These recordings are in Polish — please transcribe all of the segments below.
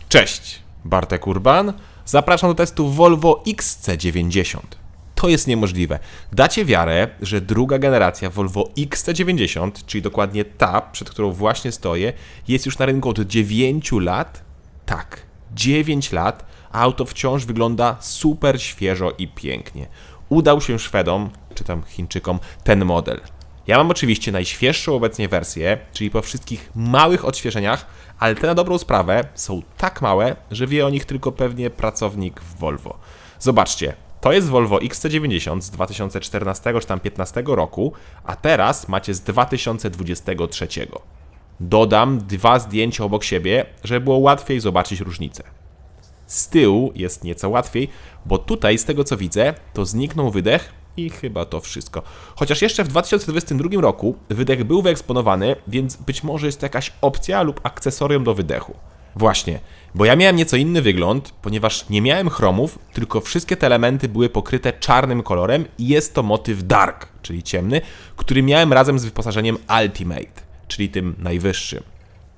Cześć, Bartek Urban. Zapraszam do testu Volvo XC90. To jest niemożliwe. Dacie wiarę, że druga generacja Volvo XC90, czyli dokładnie ta, przed którą właśnie stoję, jest już na rynku od 9 lat? Tak, 9 lat, a auto wciąż wygląda super świeżo i pięknie. Udał się Szwedom, czy tam Chińczykom, ten model. Ja mam oczywiście najświeższą obecnie wersję, czyli po wszystkich małych odświeżeniach, ale te na dobrą sprawę są tak małe, że wie o nich tylko pewnie pracownik w Volvo. Zobaczcie, to jest Volvo XC90 z 2014 czy tam 2015 roku, a teraz macie z 2023. Dodam 2 zdjęcia obok siebie, żeby było łatwiej zobaczyć różnicę. Z tyłu jest nieco łatwiej, bo tutaj z tego co widzę, to zniknął wydech i chyba to wszystko. Chociaż jeszcze w 2022 roku wydech był wyeksponowany, więc być może jest to jakaś opcja lub akcesorium do wydechu. Właśnie, bo ja miałem nieco inny wygląd, ponieważ nie miałem chromów, tylko wszystkie te elementy były pokryte czarnym kolorem i jest to motyw dark, czyli ciemny, który miałem razem z wyposażeniem Ultimate, czyli tym najwyższym.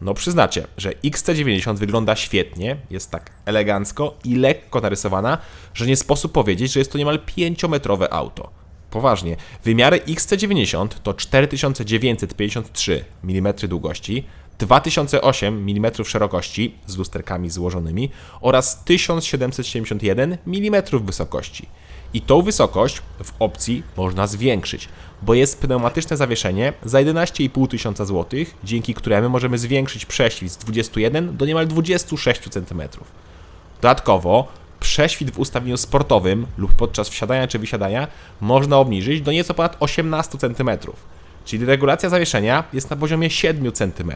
No przyznacie, że XC90 wygląda świetnie, jest tak elegancko i lekko narysowana, że nie sposób powiedzieć, że jest to niemal 5-metrowe auto. Poważnie, wymiary XC90 to 4953 mm długości, 2008 mm szerokości z lusterkami złożonymi oraz 1771 mm wysokości. I tą wysokość w opcji można zwiększyć, bo jest pneumatyczne zawieszenie za 11 500 zł, dzięki któremu możemy zwiększyć prześwit z 21 do niemal 26 cm. Dodatkowo prześwit w ustawieniu sportowym lub podczas wsiadania czy wysiadania można obniżyć do nieco ponad 18 cm, czyli regulacja zawieszenia jest na poziomie 7 cm.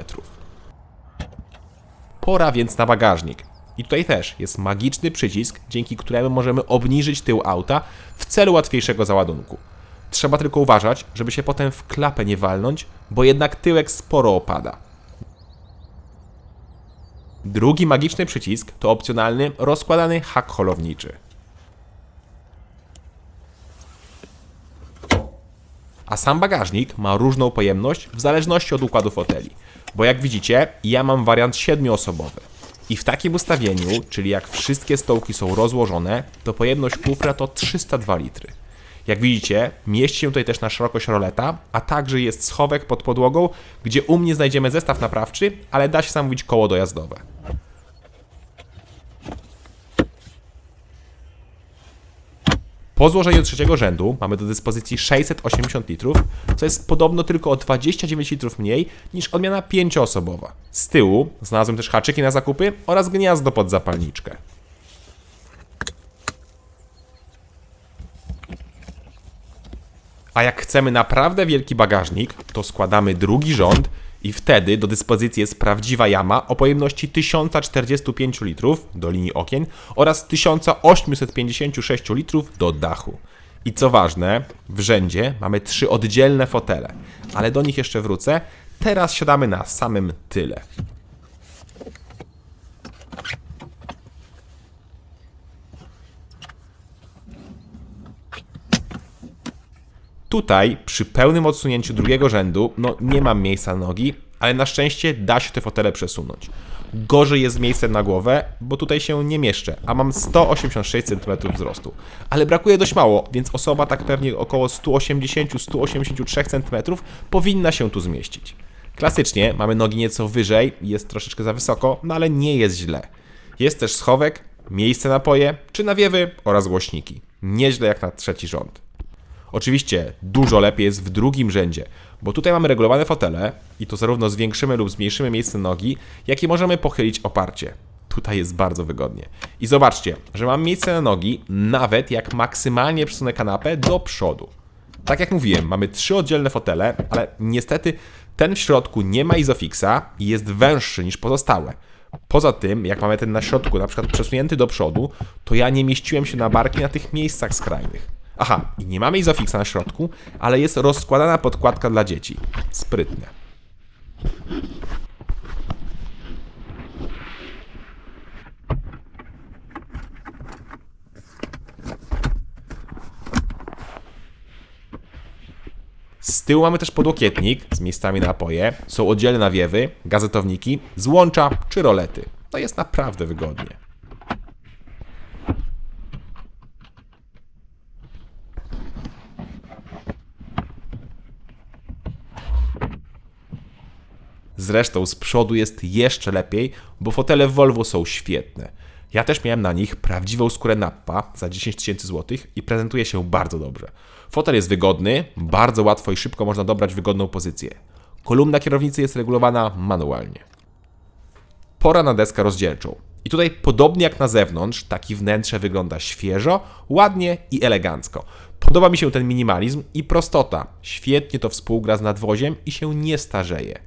Pora więc na bagażnik. I tutaj też jest magiczny przycisk, dzięki któremu możemy obniżyć tył auta w celu łatwiejszego załadunku. Trzeba tylko uważać, żeby się potem w klapę nie walnąć, bo jednak tyłek sporo opada. Drugi magiczny przycisk to opcjonalny, rozkładany hak holowniczy. A sam bagażnik ma różną pojemność w zależności od układu foteli, bo jak widzicie, ja mam wariant 7-osobowy. I w takim ustawieniu, czyli jak wszystkie stołki są rozłożone, to pojemność kufra to 302 litry. Jak widzicie, mieści się tutaj też na szerokość roleta, a także jest schowek pod podłogą, gdzie u mnie znajdziemy zestaw naprawczy, ale da się zamówić koło dojazdowe. Po złożeniu trzeciego rzędu mamy do dyspozycji 680 litrów, co jest podobno tylko o 29 litrów mniej niż odmiana 5-osobowa. Z tyłu znalazłem też haczyki na zakupy oraz gniazdo pod zapalniczkę. A jak chcemy naprawdę wielki bagażnik, to składamy drugi rząd i wtedy do dyspozycji jest prawdziwa jama o pojemności 1045 litrów do linii okien oraz 1856 litrów do dachu. I co ważne, w rzędzie mamy 3 oddzielne fotele, ale do nich jeszcze wrócę. Teraz siadamy na samym tyle. Tutaj, przy pełnym odsunięciu drugiego rzędu, nie mam miejsca na nogi, ale na szczęście da się te fotele przesunąć. Gorzej jest miejsce na głowę, bo tutaj się nie mieszczę, a mam 186 cm wzrostu. Ale brakuje dość mało, więc osoba tak pewnie około 180-183 cm powinna się tu zmieścić. Klasycznie mamy nogi nieco wyżej, jest troszeczkę za wysoko, ale nie jest źle. Jest też schowek, miejsce na poje czy nawiewy oraz głośniki. Nieźle jak na trzeci rząd. Oczywiście dużo lepiej jest w drugim rzędzie, bo tutaj mamy regulowane fotele i to zarówno zwiększymy lub zmniejszymy miejsce nogi, jak i możemy pochylić oparcie. Tutaj jest bardzo wygodnie. I zobaczcie, że mam miejsce na nogi, nawet jak maksymalnie przesunę kanapę do przodu. Tak jak mówiłem, mamy 3 oddzielne fotele, ale niestety ten w środku nie ma Isofix-a i jest węższy niż pozostałe. Poza tym, jak mamy ten na środku na przykład przesunięty do przodu, to ja nie mieściłem się na barki na tych miejscach skrajnych. Aha, i nie mamy Isofix-a na środku, ale jest rozkładana podkładka dla dzieci. Sprytne. Z tyłu mamy też podłokietnik z miejscami na napoje, są oddzielne nawiewy, gazetowniki, złącza czy rolety. no jest naprawdę wygodnie. Zresztą z przodu jest jeszcze lepiej, bo fotele w Volvo są świetne. Ja też miałem na nich prawdziwą skórę Nappa za 10 000 złotych i prezentuje się bardzo dobrze. Fotel jest wygodny, bardzo łatwo i szybko można dobrać wygodną pozycję. Kolumna kierownicy jest regulowana manualnie. Pora na deskę rozdzielczą. I tutaj podobnie jak na zewnątrz, taki wnętrze wygląda świeżo, ładnie i elegancko. Podoba mi się ten minimalizm i prostota. Świetnie to współgra z nadwoziem i się nie starzeje.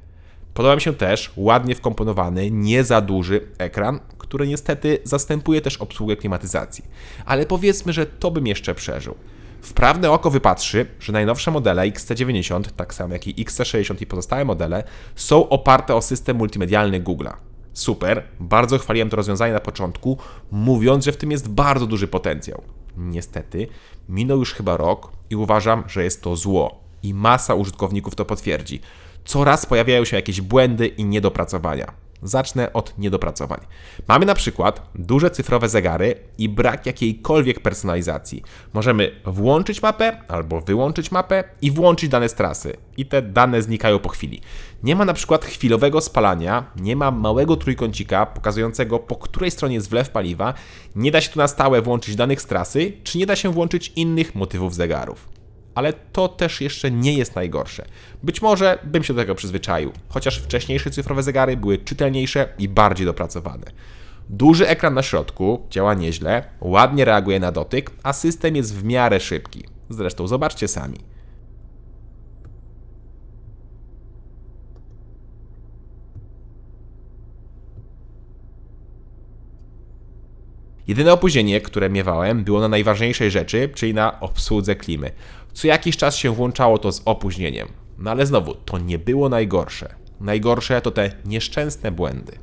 Podoba mi się też ładnie wkomponowany, nie za duży ekran, który niestety zastępuje też obsługę klimatyzacji. Ale powiedzmy, że to bym jeszcze przeżył. Wprawne oko wypatrzy, że najnowsze modele XC90, tak samo jak i XC60 i pozostałe modele, są oparte o system multimedialny Google'a. Super, bardzo chwaliłem to rozwiązanie na początku, mówiąc, że w tym jest bardzo duży potencjał. Niestety, minął już chyba rok i uważam, że jest to zło. I masa użytkowników to potwierdzi. Coraz pojawiają się jakieś błędy i niedopracowania. Zacznę od niedopracowań. Mamy na przykład duże cyfrowe zegary i brak jakiejkolwiek personalizacji. Możemy włączyć mapę albo wyłączyć mapę i włączyć dane z trasy. I te dane znikają po chwili. Nie ma na przykład chwilowego spalania, nie ma małego trójkącika pokazującego, po której stronie jest wlew paliwa, nie da się tu na stałe włączyć danych z trasy, czy nie da się włączyć innych motywów zegarów. Ale to też jeszcze nie jest najgorsze. Być może bym się do tego przyzwyczaił, chociaż wcześniejsze cyfrowe zegary były czytelniejsze i bardziej dopracowane. Duży ekran na środku działa nieźle, ładnie reaguje na dotyk, a system jest w miarę szybki. Zresztą zobaczcie sami. Jedyne opóźnienie, które miewałem, było na najważniejszej rzeczy, czyli na obsłudze klimy. Co jakiś czas się włączało to z opóźnieniem. No ale znowu, to nie było najgorsze. Najgorsze to te nieszczęsne błędy.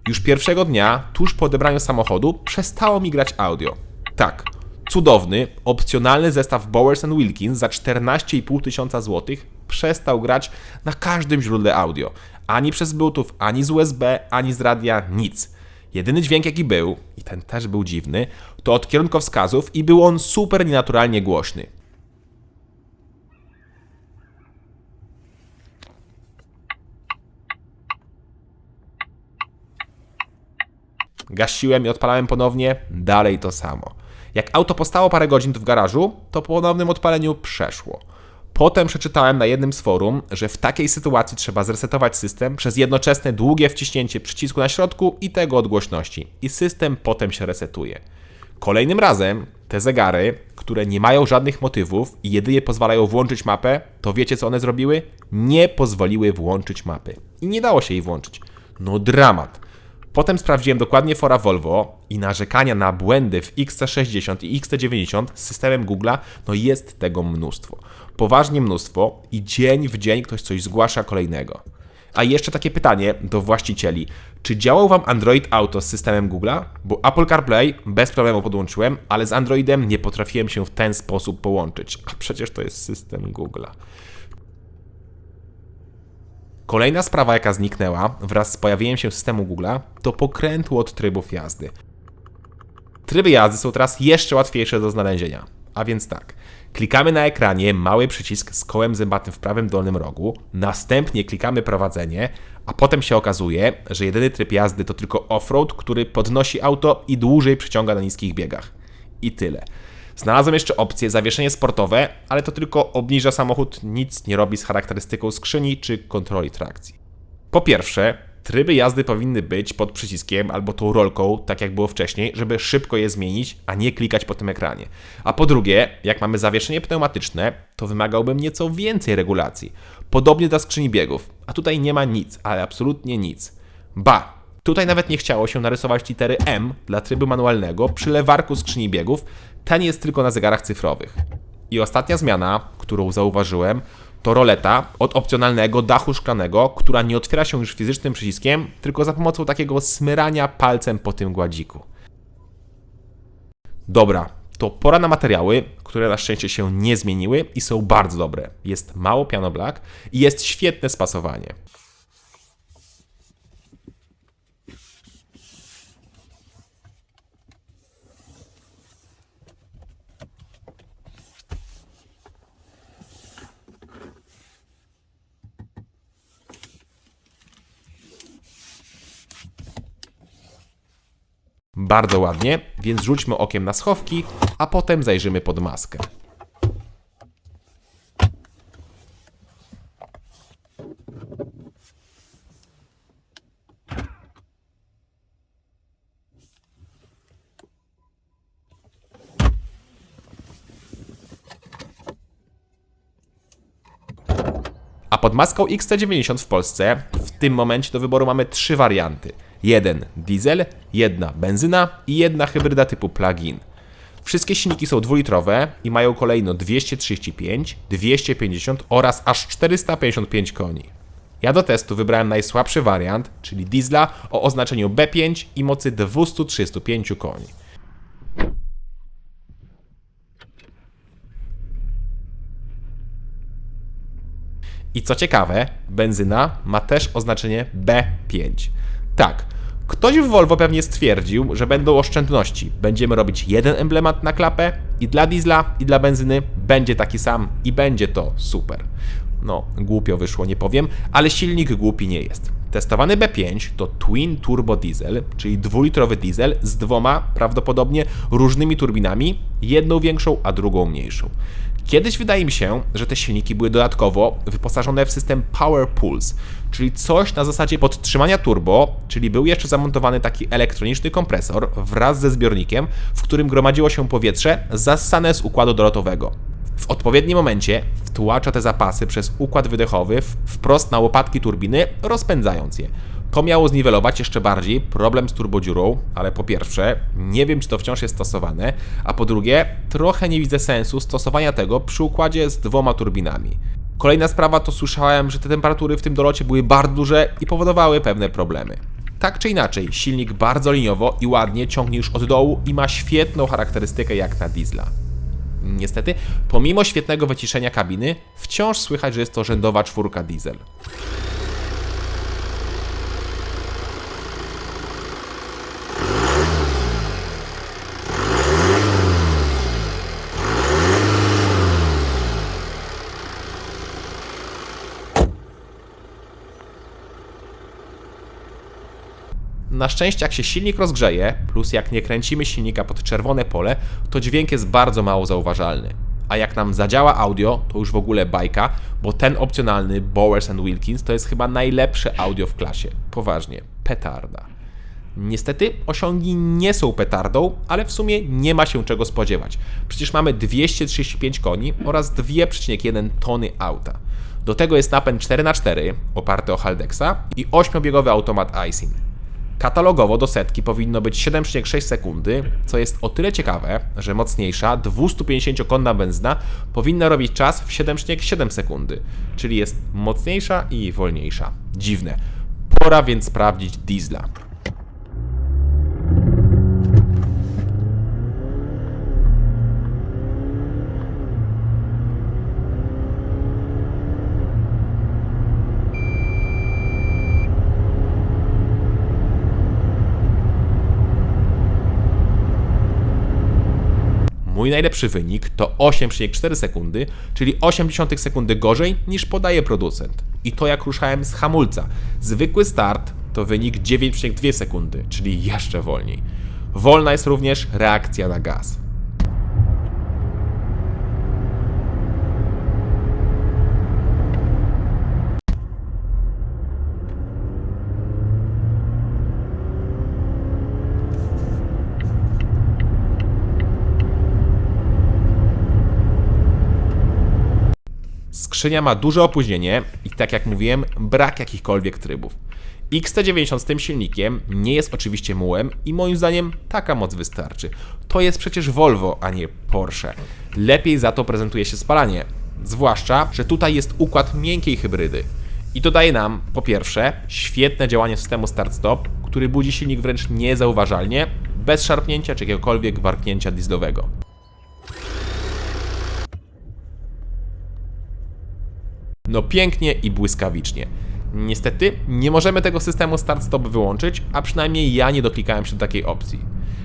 Już pierwszego dnia, tuż po odebraniu samochodu, przestało mi grać audio. Tak, cudowny, opcjonalny zestaw Bowers & Wilkins za 14,5 tysiąca złotych przestał grać na każdym źródle audio. Ani przez Bluetooth, ani z USB, ani z radia, nic. Jedyny dźwięk jaki był, i ten też był dziwny, to od kierunkowskazów i był on super nienaturalnie głośny. Gasiłem i odpalałem ponownie, dalej to samo. Jak auto postało parę godzin tu w garażu, to po ponownym odpaleniu przeszło. Potem przeczytałem na jednym z forum, że w takiej sytuacji trzeba zresetować system przez jednoczesne długie wciśnięcie przycisku na środku i tego od głośności. I system potem się resetuje. Kolejnym razem te zegary, które nie mają żadnych motywów i jedynie pozwalają włączyć mapę, to wiecie co one zrobiły? Nie pozwoliły włączyć mapy. I nie dało się jej włączyć. No dramat. Potem sprawdziłem dokładnie fora Volvo i narzekania na błędy w XC60 i XC90 z systemem Google'a, no jest tego mnóstwo. Poważnie mnóstwo i dzień w dzień ktoś coś zgłasza kolejnego. A jeszcze takie pytanie do właścicieli. Czy działał Wam Android Auto z systemem Google'a? Bo Apple CarPlay bez problemu podłączyłem, ale z Androidem nie potrafiłem się w ten sposób połączyć. A przecież to jest system Google'a. Kolejna sprawa, jaka zniknęła wraz z pojawieniem się systemu Google'a, to pokrętło od trybów jazdy. Tryby jazdy są teraz jeszcze łatwiejsze do znalezienia. A więc tak, klikamy na ekranie mały przycisk z kołem zębatym w prawym dolnym rogu, następnie klikamy prowadzenie, a potem się okazuje, że jedyny tryb jazdy to tylko offroad, który podnosi auto i dłużej przyciąga na niskich biegach. I tyle. Znalazłem jeszcze opcję zawieszenie sportowe, ale to tylko obniża samochód, nic nie robi z charakterystyką skrzyni czy kontroli trakcji. Po pierwsze, tryby jazdy powinny być pod przyciskiem albo tą rolką, tak jak było wcześniej, żeby szybko je zmienić, a nie klikać po tym ekranie. A po drugie, jak mamy zawieszenie pneumatyczne, to wymagałbym nieco więcej regulacji. Podobnie dla skrzyni biegów, a tutaj nie ma nic, ale absolutnie nic. Ba! Tutaj nawet nie chciało się narysować litery M dla trybu manualnego przy lewarku skrzyni biegów, ten jest tylko na zegarach cyfrowych. I ostatnia zmiana, którą zauważyłem, to roleta od opcjonalnego dachu szklanego, która nie otwiera się już fizycznym przyciskiem, tylko za pomocą takiego smyrania palcem po tym gładziku. Dobra, to pora na materiały, które na szczęście się nie zmieniły i są bardzo dobre. Jest mało piano black i jest świetne spasowanie. Bardzo ładnie, więc rzućmy okiem na schowki, a potem zajrzymy pod maskę. A pod maską XT90 w Polsce w tym momencie do wyboru mamy 3 warianty. Jeden diesel, jedna benzyna i jedna hybryda typu plug-in. Wszystkie silniki są dwulitrowe i mają kolejno 235, 250 oraz aż 455 koni. Ja do testu wybrałem najsłabszy wariant, czyli diesla o oznaczeniu B5 i mocy 235 koni. I co ciekawe, benzyna ma też oznaczenie B5. Tak, ktoś w Volvo pewnie stwierdził, że będą oszczędności. Będziemy robić jeden emblemat na klapę i dla diesla, i dla benzyny będzie taki sam i będzie to super. No, głupio wyszło, nie powiem, ale silnik głupi nie jest. Testowany B5 to Twin Turbo Diesel, czyli dwulitrowy diesel z dwoma, prawdopodobnie różnymi turbinami, jedną większą, a drugą mniejszą. Kiedyś wydaje mi się, że te silniki były dodatkowo wyposażone w system Power Pulse, czyli coś na zasadzie podtrzymania turbo, czyli był jeszcze zamontowany taki elektroniczny kompresor wraz ze zbiornikiem, w którym gromadziło się powietrze zassane z układu dolotowego. W odpowiednim momencie wtłacza te zapasy przez układ wydechowy wprost na łopatki turbiny, rozpędzając je. To miało zniwelować jeszcze bardziej problem z turbodziurą, ale po pierwsze, nie wiem, czy to wciąż jest stosowane, a po drugie, trochę nie widzę sensu stosowania tego przy układzie z dwoma turbinami. Kolejna sprawa to słyszałem, że te temperatury w tym dolocie były bardzo duże i powodowały pewne problemy. Tak czy inaczej, silnik bardzo liniowo i ładnie ciągnie już od dołu i ma świetną charakterystykę jak na diesla. Niestety, pomimo świetnego wyciszenia kabiny, wciąż słychać, że jest to rzędowa czwórka diesel. Na szczęście jak się silnik rozgrzeje, plus jak nie kręcimy silnika pod czerwone pole, to dźwięk jest bardzo mało zauważalny. A jak nam zadziała audio, to już w ogóle bajka, bo ten opcjonalny Bowers & Wilkins to jest chyba najlepsze audio w klasie. Poważnie, petarda. Niestety osiągi nie są petardą, ale w sumie nie ma się czego spodziewać. Przecież mamy 235 koni oraz 2,1 tony auta. Do tego jest napęd 4x4 oparty o Haldexa i 8-biegowy automat iSyn. Katalogowo do setki powinno być 7,6 sekundy, co jest o tyle ciekawe, że mocniejsza 250-konna benzyna powinna robić czas w 7,7 sekundy, czyli jest mocniejsza i wolniejsza. Dziwne. Pora więc sprawdzić diesla. Mój najlepszy wynik to 8,4 sekundy, czyli 0,8 sekundy gorzej niż podaje producent. I to jak ruszałem z hamulca. Zwykły start to wynik 9,2 sekundy, czyli jeszcze wolniej. Wolna jest również reakcja na gaz. Skrzynia ma duże opóźnienie i tak jak mówiłem, brak jakichkolwiek trybów. XT90 z tym silnikiem nie jest oczywiście mułem i moim zdaniem taka moc wystarczy. To jest przecież Volvo, a nie Porsche. Lepiej za to prezentuje się spalanie. Zwłaszcza, że tutaj jest układ miękkiej hybrydy. I to daje nam, po pierwsze, świetne działanie systemu start-stop, który budzi silnik wręcz niezauważalnie, bez szarpnięcia czy jakiegokolwiek warknięcia dieslowego. No pięknie i błyskawicznie. Niestety nie możemy tego systemu start-stop wyłączyć, a przynajmniej ja nie doklikałem się do takiej opcji.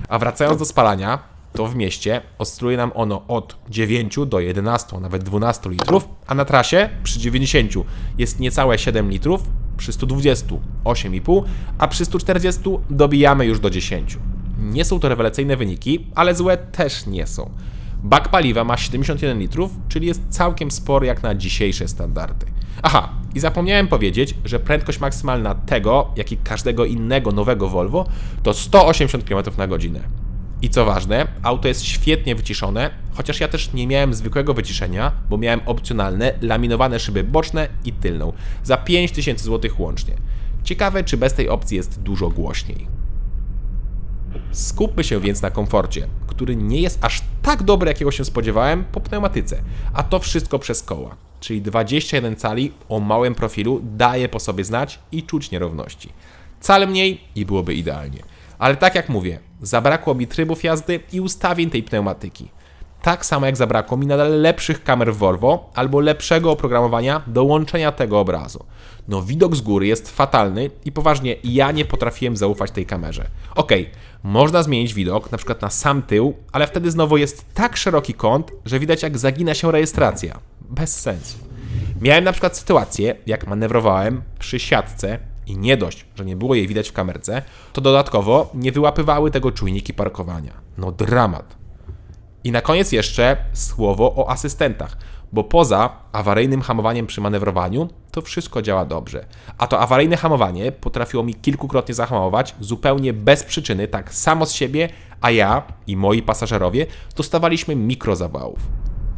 A wracając do spalania, to w mieście oscyluje nam ono od 9 do 11, nawet 12 litrów, a na trasie przy 90 jest niecałe 7 litrów, przy 120 8,5, a przy 140 dobijamy już do 10. Nie są to rewelacyjne wyniki, ale złe też nie są. Bak paliwa ma 71 litrów, czyli jest całkiem spory jak na dzisiejsze standardy. Aha, i zapomniałem powiedzieć, że prędkość maksymalna tego, jak i każdego innego nowego Volvo, to 180 km na godzinę. I co ważne, auto jest świetnie wyciszone, chociaż ja też nie miałem zwykłego wyciszenia, bo miałem opcjonalne, laminowane szyby boczne i tylną, za 5000 zł łącznie. Ciekawe, czy bez tej opcji jest dużo głośniej. Skupmy się więc na komforcie, który nie jest aż tak dobry, jakiego się spodziewałem po pneumatyce, a to wszystko przez koła, czyli 21 cali o małym profilu daje po sobie znać i czuć nierówności. Cal mniej i byłoby idealnie. Ale tak jak mówię, zabrakło mi trybów jazdy i ustawień tej pneumatyki. Tak samo jak zabrakło mi nadal lepszych kamer w Volvo albo lepszego oprogramowania do łączenia tego obrazu. No widok z góry jest fatalny i poważnie ja nie potrafiłem zaufać tej kamerze. Okej, można zmienić widok, na przykład na sam tył, ale wtedy znowu jest tak szeroki kąt, że widać jak zagina się rejestracja. Bez sensu. Miałem na przykład sytuację, jak manewrowałem przy siatce i nie dość, że nie było jej widać w kamerce, to dodatkowo nie wyłapywały tego czujniki parkowania. No dramat. I na koniec jeszcze słowo o asystentach, bo poza awaryjnym hamowaniem przy manewrowaniu to wszystko działa dobrze. A to awaryjne hamowanie potrafiło mi kilkukrotnie zahamować zupełnie bez przyczyny, tak samo z siebie, a ja i moi pasażerowie dostawaliśmy mikrozawałów.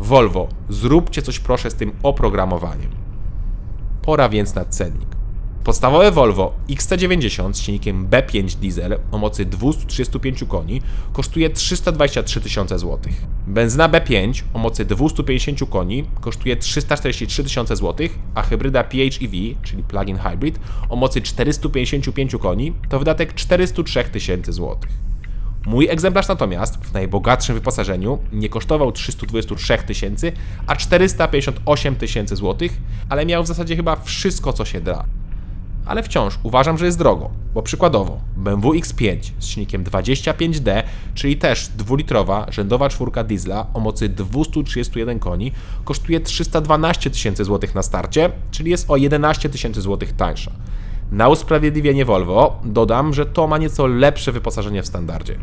Volvo, zróbcie coś proszę z tym oprogramowaniem. Pora więc na cennik. Podstawowe Volvo XC90 z silnikiem B5 diesel o mocy 235 koni kosztuje 323 tysiące złotych. Benzyna B5 o mocy 250 koni kosztuje 343 tysiące złotych, a hybryda PHEV, czyli plug-in hybrid, o mocy 455 koni to wydatek 403 tysięcy złotych. Mój egzemplarz natomiast w najbogatszym wyposażeniu nie kosztował 323 tysięcy, a 458 tysięcy złotych, ale miał w zasadzie chyba wszystko, co się da. Ale wciąż uważam, że jest drogo, bo przykładowo BMW X5 z silnikiem 25D, czyli też dwulitrowa rzędowa czwórka diesla o mocy 231 koni, kosztuje 312 tysięcy złotych na starcie, czyli jest o 11 tysięcy złotych tańsza. Na usprawiedliwienie Volvo dodam, że to ma nieco lepsze wyposażenie w standardzie.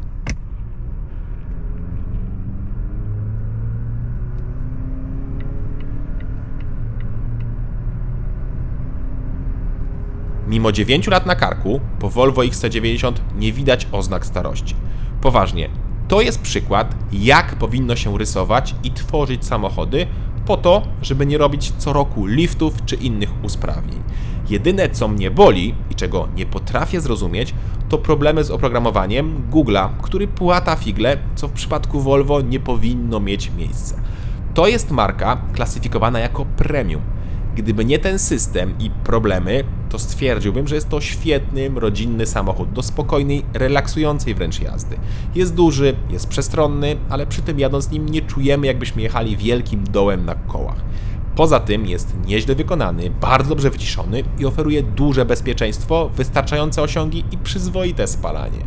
Mimo 9 lat na karku, po Volvo XC90 nie widać oznak starości. Poważnie, to jest przykład, jak powinno się rysować i tworzyć samochody po to, żeby nie robić co roku liftów czy innych usprawnień. Jedyne, co mnie boli i czego nie potrafię zrozumieć, to problemy z oprogramowaniem Google'a, który płata figle, co w przypadku Volvo nie powinno mieć miejsca. To jest marka klasyfikowana jako premium. Gdyby nie ten system i problemy, to stwierdziłbym, że jest to świetny, rodzinny samochód do spokojnej, relaksującej wręcz jazdy. Jest duży, jest przestronny, ale przy tym jadąc nim nie czujemy, jakbyśmy jechali wielkim dołem na kołach. Poza tym jest nieźle wykonany, bardzo dobrze wyciszony i oferuje duże bezpieczeństwo, wystarczające osiągi i przyzwoite spalanie.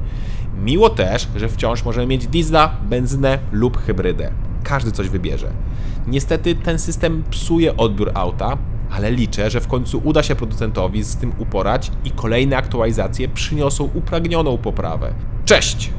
Miło też, że wciąż możemy mieć diesla, benzynę lub hybrydę. Każdy coś wybierze. Niestety ten system psuje odbiór auta, ale liczę, że w końcu uda się producentowi z tym uporać i kolejne aktualizacje przyniosą upragnioną poprawę. Cześć!